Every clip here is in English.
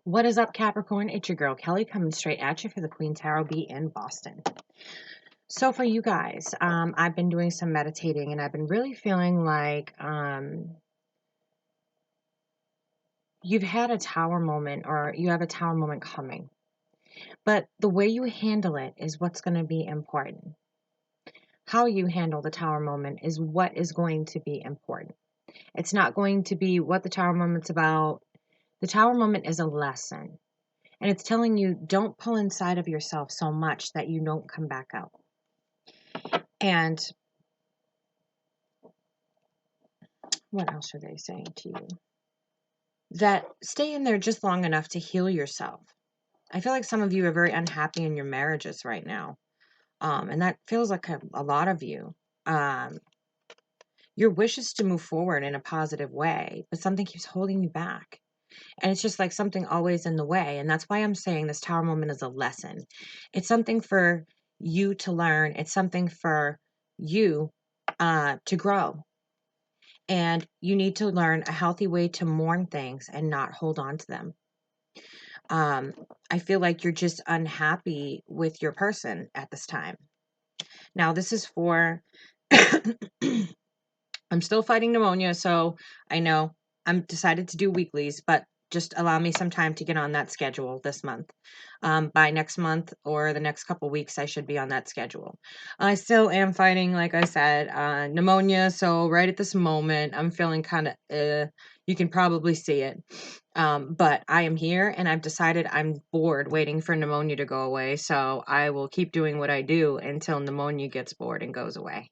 What is up, Capricorn? It's your girl, Kelly, coming straight at you for the Queen Tarot Bee in Boston. So for you guys, I've been doing some meditating, and I've been really feeling like you've had a tower moment, or you have a tower moment coming. But the way you handle it is what's going to be important. How you handle the tower moment is what is going to be important. It's not going to be what the tower moment's about. The tower moment is a lesson. And it's telling you, don't pull inside of yourself so much that you don't come back out. And what else are they saying to you? That stay in there just long enough to heal yourself. I feel like some of you are very unhappy in your marriages right now. And that feels like a lot of you. Your wish is to move forward in a positive way, but something keeps holding you back. And it's just like something always in the way. And that's why I'm saying this tower moment is a lesson. It's something for you to learn. It's something for you to grow. And you need to learn a healthy way to mourn things and not hold on to them. I feel like you're just unhappy with your person at this time. Now, this is for, I'm still fighting pneumonia, so I know I'm decided to do weeklies, but just allow me some time to get on that schedule this month. By next month or the next couple weeks, I should be on that schedule. I still am fighting, like I said, pneumonia. So right at this moment, I'm feeling kind of, you can probably see it. But I am here, and I've decided I'm bored waiting for pneumonia to go away. So I will keep doing what I do until pneumonia gets bored and goes away.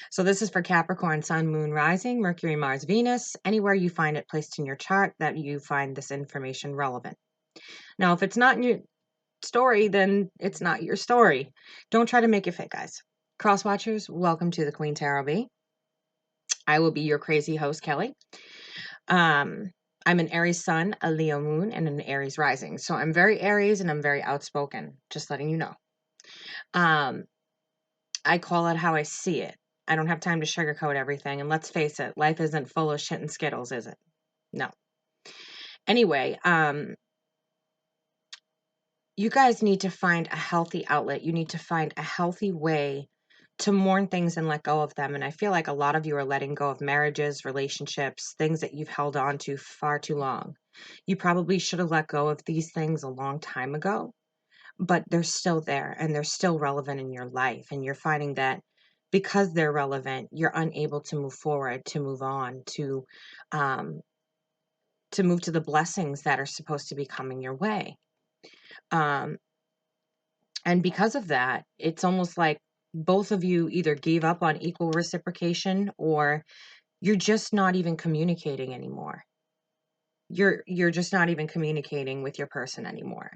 So this is for Capricorn, Sun, Moon, Rising, Mercury, Mars, Venus, anywhere you find it placed in your chart that you find this information relevant. Now, if it's not in your story, then it's not your story. Don't try to make it fit, guys. Cross watchers, welcome to the Queen Tarot Bee. I will be your crazy host, Kelly. I'm an Aries Sun, a Leo Moon, and an Aries Rising. So I'm very Aries and I'm very outspoken, just letting you know. I call it how I see it. I don't have time to sugarcoat everything. And let's face it, life isn't full of shit and skittles, is it? No. Anyway, you guys need to find a healthy outlet. You need to find a healthy way to mourn things and let go of them. And I feel like a lot of you are letting go of marriages, relationships, things that you've held on to far too long. You probably should have let go of these things a long time ago, but they're still there and they're still relevant in your life. And you're finding that because they're relevant, you're unable to move forward, to move on, to move to the blessings that are supposed to be coming your way. And because of that, it's almost like both of you either gave up on equal reciprocation, or you're just not even communicating anymore. You're just not even communicating with your person anymore.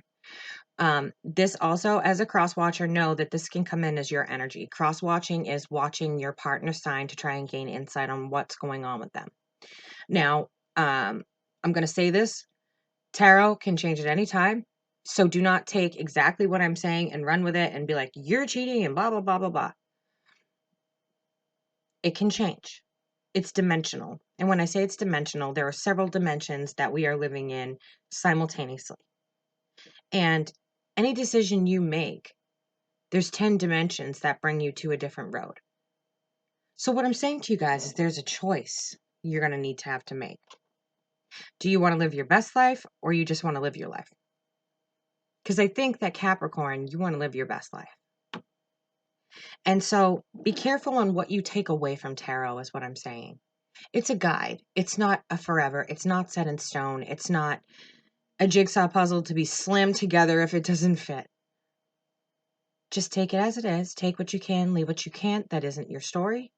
This also, as a cross watcher, know that this can come in as your energy. Cross watching is watching your partner's sign to try and gain insight on what's going on with them. Now, I'm going to say this, tarot can change at any time. So do not take exactly what I'm saying and run with it and be like, you're cheating and blah, blah, blah, blah, blah. It can change. It's dimensional. And when I say it's dimensional, there are several dimensions that we are living in simultaneously. And any decision you make, there's 10 dimensions that bring you to a different road. So what I'm saying to you guys is there's a choice you're going to need to have to make. Do you want to live your best life, or you just want to live your life? Because I think that Capricorn, you want to live your best life. And so be careful on what you take away from tarot is what I'm saying. It's a guide. It's not a forever. It's not set in stone. It's not a jigsaw puzzle to be slammed together if it doesn't fit. Just take it as it is. Take what you can, leave what you can't. That isn't your story.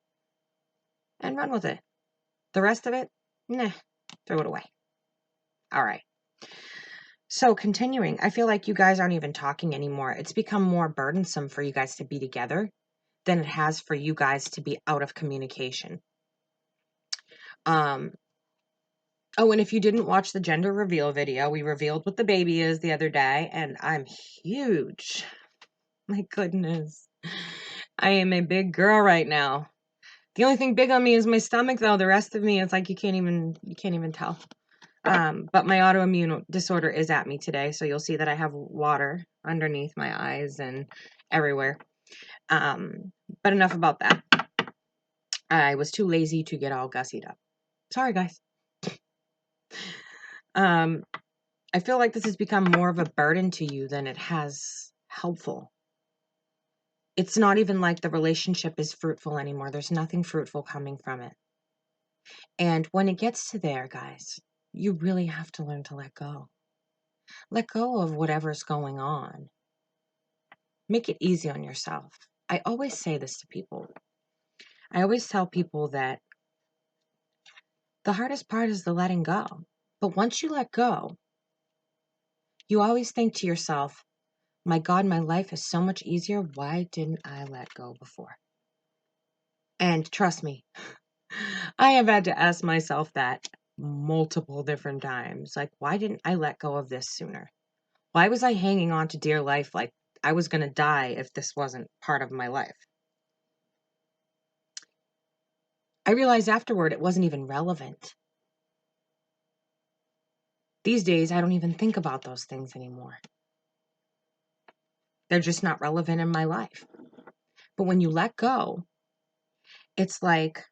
And run with it. The rest of it, nah, throw it away. All right. So continuing, I feel like you guys aren't even talking anymore. It's become more burdensome for you guys to be together than it has for you guys to be out of communication. Oh, and if you didn't watch the gender reveal video, we revealed what the baby is the other day, and I'm huge. My goodness. I am a big girl right now. The only thing big on me is my stomach, though. The rest of me, it's like you can't even tell. But my autoimmune disorder is at me today, so you'll see that I have water underneath my eyes and everywhere. But enough about that. I was too lazy to get all gussied up. Sorry, guys. I feel like this has become more of a burden to you than it has helpful. It's not even like the relationship is fruitful anymore. There's nothing fruitful coming from it. And when it gets to there, guys, you really have to learn to let go. Let go of whatever's going on. Make it easy on yourself. I always say this to people. I always tell people that the hardest part is the letting go. But once you let go, you always think to yourself, my God, my life is so much easier. Why didn't I let go before? And trust me, I have had to ask myself that multiple different times. Like, why didn't I let go of this sooner? Why was I hanging on to dear life like I was going to die if this wasn't part of my life? I realized afterward it wasn't even relevant. These days, I don't even think about those things anymore. They're just not relevant in my life. But when you let go, it's like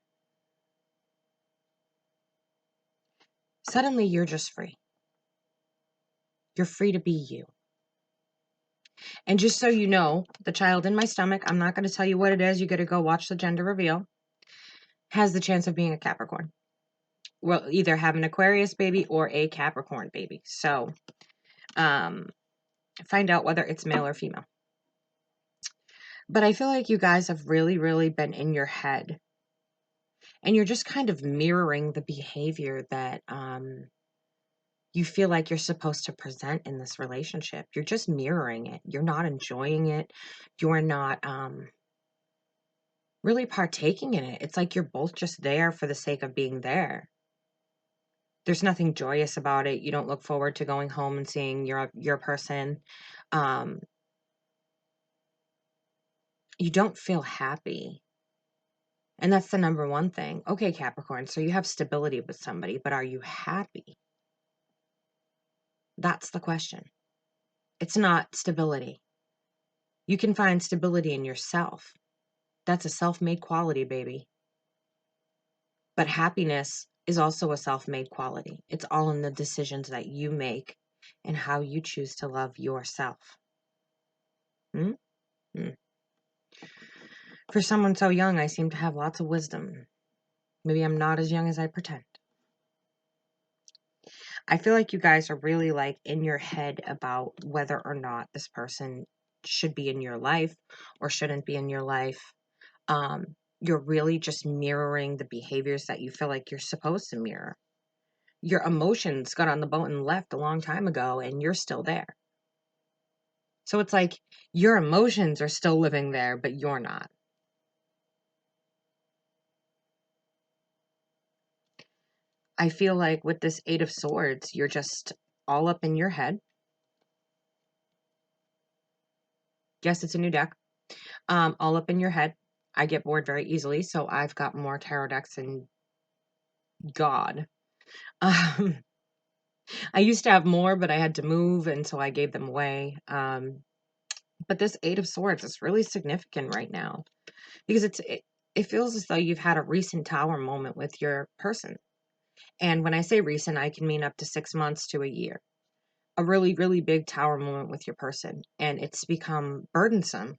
suddenly you're just free. You're free to be you. And just so you know, the child in my stomach, I'm not going to tell you what it is. You got to go watch the gender reveal, has the chance of being a Capricorn. We'll either have an Aquarius baby or a Capricorn baby. So find out whether it's male or female. But I feel like you guys have really, really been in your head. And you're just kind of mirroring the behavior that you feel like you're supposed to present in this relationship. You're just mirroring it. You're not enjoying it. You're not really partaking in it. It's like you're both just there for the sake of being there. There's nothing joyous about it. You don't look forward to going home and seeing your person. You don't feel happy. And that's the number one thing. Okay, Capricorn, so you have stability with somebody, but are you happy? That's the question. It's not stability. You can find stability in yourself. That's a self-made quality, baby. But happiness is also a self-made quality. It's all in the decisions that you make and how you choose to love yourself. For someone so young, I seem to have lots of wisdom. Maybe I'm not as young as I pretend. I feel like you guys are really like in your head about whether or not this person should be in your life or shouldn't be in your life. You're really just mirroring the behaviors that you feel like you're supposed to mirror. Your emotions got on the boat and left a long time ago, and you're still there. So it's like your emotions are still living there, but you're not. I feel like with this Eight of Swords, you're just all up in your head. Yes, it's a new deck. All up in your head. I get bored very easily, so I've got more tarot decks than God. I used to have more, but I had to move, and so I gave them away. But this Eight of Swords is really significant right now because it feels as though you've had a recent tower moment with your person. And when I say recent, I can mean up to 6 months to a year. A really, really big tower moment with your person. And it's become burdensome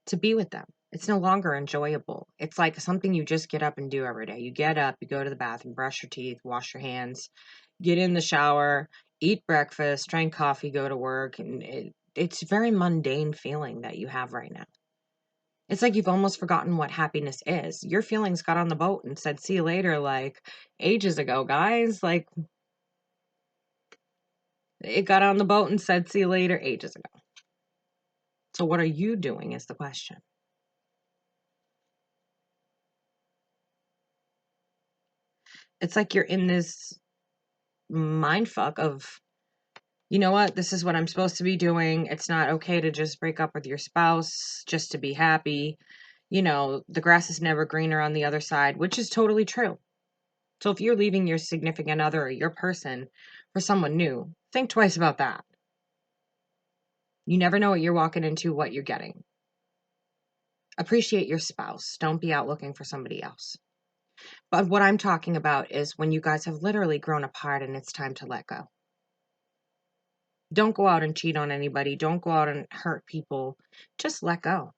to be with them. It's no longer enjoyable. It's like something you just get up and do every day. You get up, you go to the bathroom, brush your teeth, wash your hands, get in the shower, eat breakfast, drink coffee, go to work. And it's a very mundane feeling that you have right now. It's like you've almost forgotten what happiness is. Your feelings got on the boat and said, see you later, like ages ago, guys. Like it got on the boat and said, see you later, ages ago. So what are you doing is the question. It's like you're in this mind fuck of, you know what, this is what I'm supposed to be doing. It's not okay to just break up with your spouse just to be happy. You know, the grass is never greener on the other side, which is totally true. So if you're leaving your significant other or your person for someone new, think twice about that. You never know what you're walking into, what you're getting. Appreciate your spouse. Don't be out looking for somebody else. But what I'm talking about is when you guys have literally grown apart and it's time to let go. Don't go out and cheat on anybody. Don't go out and hurt people. Just let go.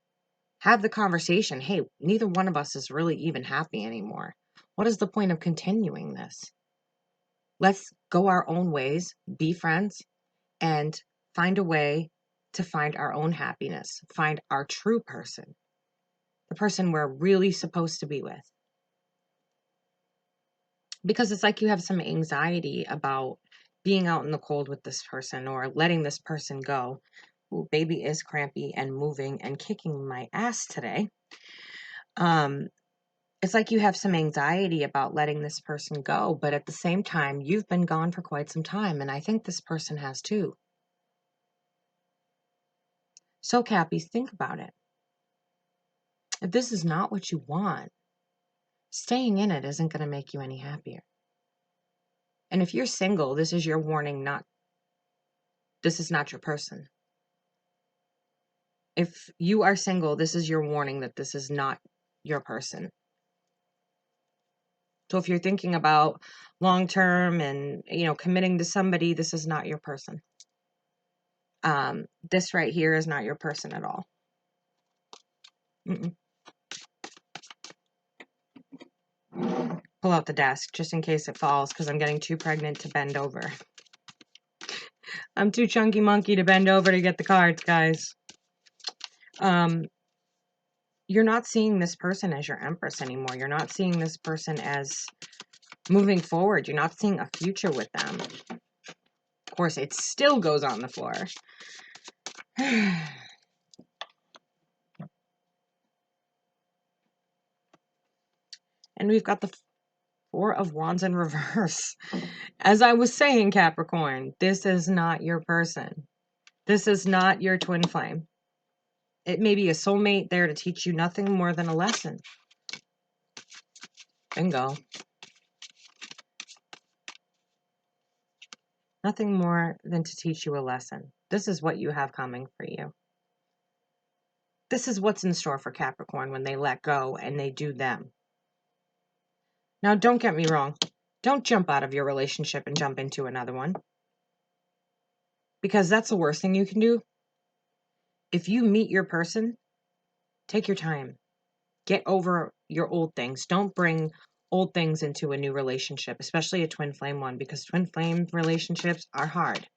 Have the conversation. Hey, neither one of us is really even happy anymore. What is the point of continuing this? Let's go our own ways, be friends, and find a way to find our own happiness, find our true person, the person we're really supposed to be with. Because it's like you have some anxiety about being out in the cold with this person or letting this person go. Ooh, baby is crampy and moving and kicking my ass today. It's like you have some anxiety about letting this person go, but at the same time, you've been gone for quite some time, and I think this person has too. So, Cappies, think about it. If this is not what you want, staying in it isn't going to make you any happier. And if you're single, this is your warning, this is not your person. If you are single, this is your warning that this is not your person. So if you're thinking about long-term and, committing to somebody, this is not your person. This right here is not your person at all. Mm-mm. Pull out the desk just in case it falls because I'm getting too pregnant to bend over. I'm too chunky monkey to bend over to get the cards, guys. You're not seeing this person as your empress anymore. You're not seeing this person as moving forward. You're not seeing a future with them. Of course, it still goes on the floor. And we've got the Four of Wands in reverse. As I was saying, Capricorn, this is not your person. This is not your twin flame. It may be a soulmate there to teach you nothing more than a lesson. Bingo. Nothing more than to teach you a lesson. This is what you have coming for you. This is what's in store for Capricorn when they let go and they do them. Now, don't get me wrong. Don't jump out of your relationship and jump into another one. Because that's the worst thing you can do. If you meet your person, take your time. Get over your old things. Don't bring old things into a new relationship, especially a twin flame one, because twin flame relationships are hard.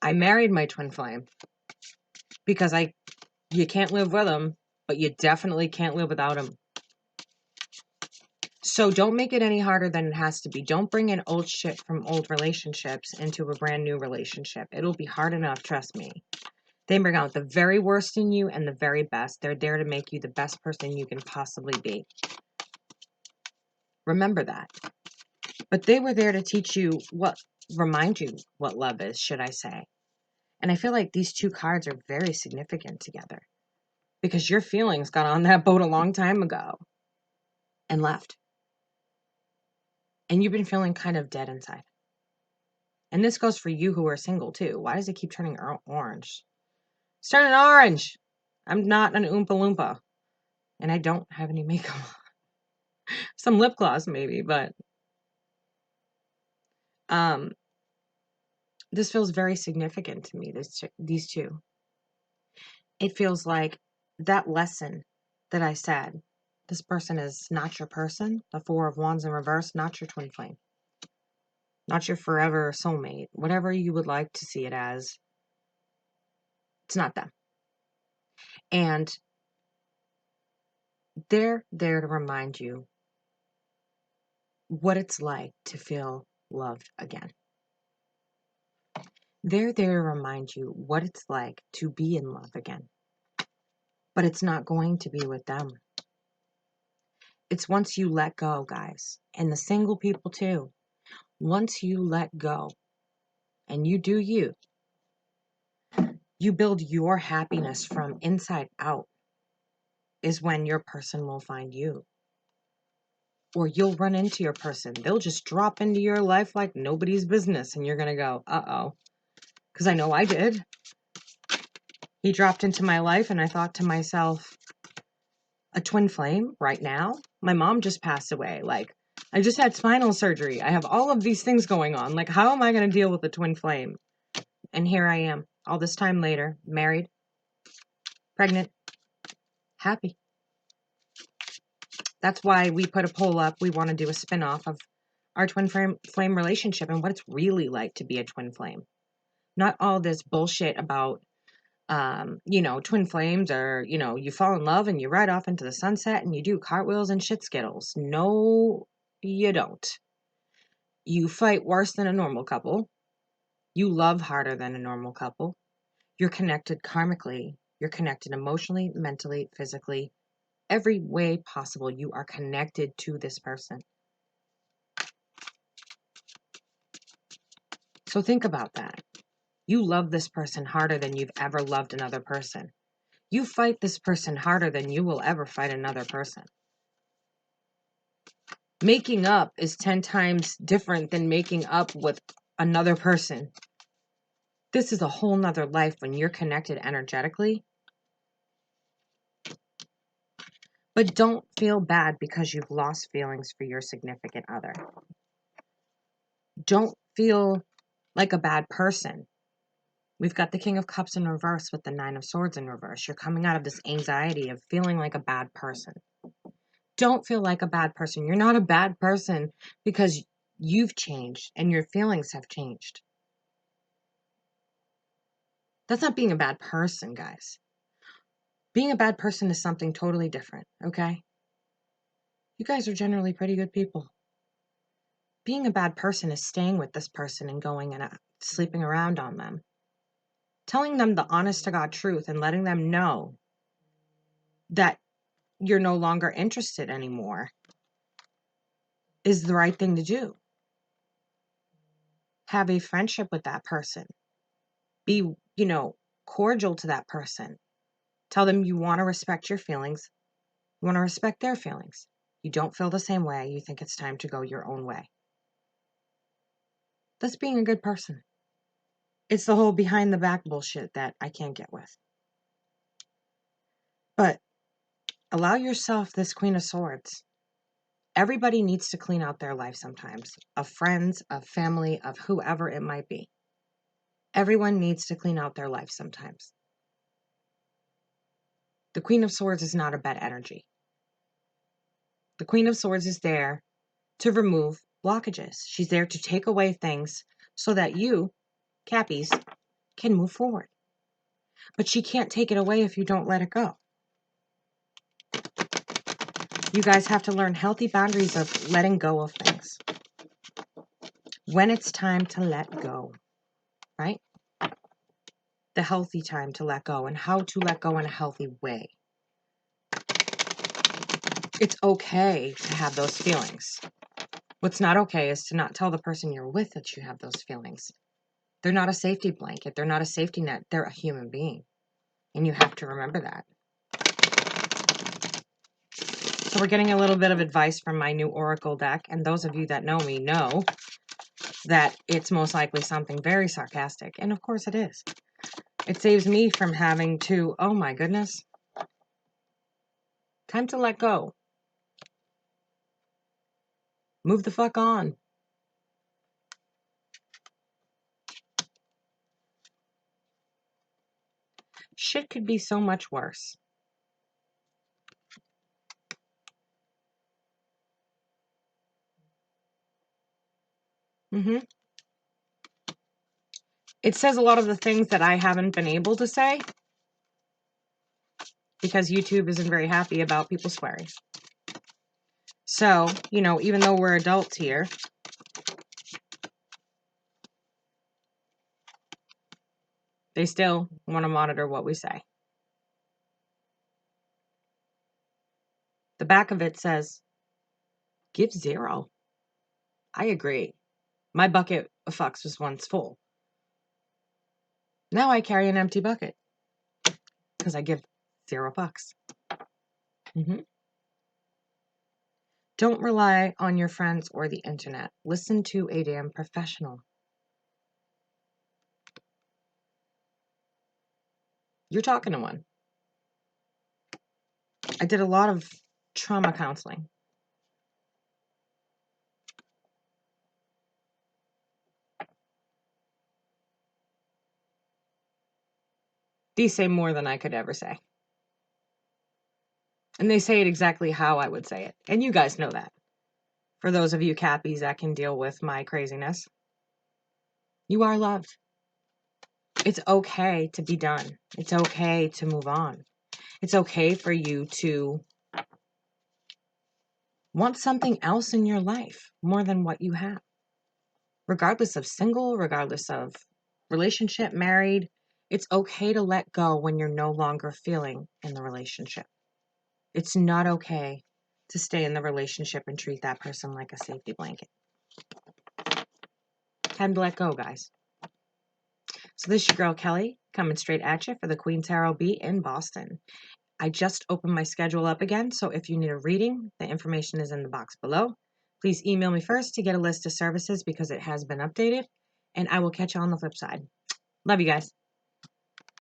I married my twin flame because you can't live with them, but you definitely can't live without them. So don't make it any harder than it has to be. Don't bring in old shit from old relationships into a brand new relationship. It'll be hard enough, trust me. They bring out the very worst in you and the very best. They're there to make you the best person you can possibly be. Remember that. But they were there to teach you remind you what love is, should I say. And I feel like these two cards are very significant together. Because your feelings got on that boat a long time ago and left. And you've been feeling kind of dead inside. And this goes for you who are single too. Why does it keep turning orange? It's turning orange. I'm not an Oompa Loompa. And I don't have any makeup on. Some lip gloss maybe, but this feels very significant to me, these two. It feels like that lesson that I said, this person is not your person, the Four of Wands in reverse, not your twin flame. Not your forever soulmate, whatever you would like to see it as. It's not them. And they're there to remind you what it's like to feel loved again. They're there to remind you what it's like to be in love again. But it's not going to be with them. It's once you let go, guys. And the single people too. Once you let go and you do you build your happiness from inside out is when your person will find you. Or you'll run into your person. They'll just drop into your life like nobody's business. And you're going to go, uh-oh. Because I know I did. He dropped into my life and I thought to myself, a twin flame right now? My mom just passed away. Like, I just had spinal surgery. I have all of these things going on. Like, how am I going to deal with a twin flame? And here I am, all this time later, married, pregnant, happy. That's why we put a poll up. We want to do a spin-off of our twin flame relationship and what it's really like to be a twin flame. Not all this bullshit about, twin flames or, you fall in love and you ride off into the sunset and you do cartwheels and shit skittles. No, you don't. You fight worse than a normal couple. You love harder than a normal couple. You're connected karmically. You're connected emotionally, mentally, physically. Every way possible, you are connected to this person. So think about that. You love this person harder than you've ever loved another person. You fight this person harder than you will ever fight another person. Making up is 10 times different than making up with another person. This is a whole nother life when you're connected energetically. But don't feel bad because you've lost feelings for your significant other. Don't feel like a bad person. We've got the King of Cups in reverse with the Nine of Swords in reverse. You're coming out of this anxiety of feeling like a bad person. Don't feel like a bad person. You're not a bad person because you've changed and your feelings have changed. That's not being a bad person, guys. Being a bad person is something totally different, okay? You guys are generally pretty good people. Being a bad person is staying with this person and going and sleeping around on them. Telling them the honest to God truth and letting them know that you're no longer interested anymore is the right thing to do. Have a friendship with that person. Be, cordial to that person. Tell them you want to respect your feelings. You want to respect their feelings. You don't feel the same way. You think it's time to go your own way. That's being a good person. It's the whole behind the back bullshit that I can't get with. But allow yourself this Queen of Swords. Everybody needs to clean out their life sometimes. Of friends, of family, of whoever it might be. Everyone needs to clean out their life sometimes. The Queen of Swords is not a bad energy. The Queen of Swords is there to remove blockages. She's there to take away things so that you, Cappies, can move forward. But she can't take it away if you don't let it go. You guys have to learn healthy boundaries of letting go of things. When it's time to let go, right? The healthy time to let go and how to let go in a healthy way. It's okay to have those feelings. What's not okay is to not tell the person you're with that you have those feelings. They're not a safety blanket. They're not a safety net. They're a human being. And you have to remember that. So we're getting a little bit of advice from my new Oracle deck. And those of you that know me know that it's most likely something very sarcastic. And of course it is. It saves me from having to, oh my goodness. Time to let go. Move the fuck on. Shit could be so much worse. It says a lot of the things that I haven't been able to say because YouTube isn't very happy about people swearing. So, even though we're adults here, they still want to monitor what we say. The back of it says, give 0. I agree. My bucket of fucks was once full. Now I carry an empty bucket because I give 0 fucks. Don't rely on your friends or the internet. Listen to a damn professional. You're talking to one. I did a lot of trauma counseling. These say more than I could ever say. And they say it exactly how I would say it. And you guys know that. For those of you Cappies that can deal with my craziness, you are loved. It's okay to be done. It's okay to move on. It's okay for you to want something else in your life more than what you have. Regardless of single, regardless of relationship, married, it's okay to let go when you're no longer feeling in the relationship. It's not okay to stay in the relationship and treat that person like a safety blanket. Time to let go, guys. So this is your girl, Kelly, coming straight at you for the Queen Tarot Beat in Boston. I just opened my schedule up again, so if you need a reading, the information is in the box below. Please email me first to get a list of services because it has been updated, and I will catch you on the flip side. Love you guys.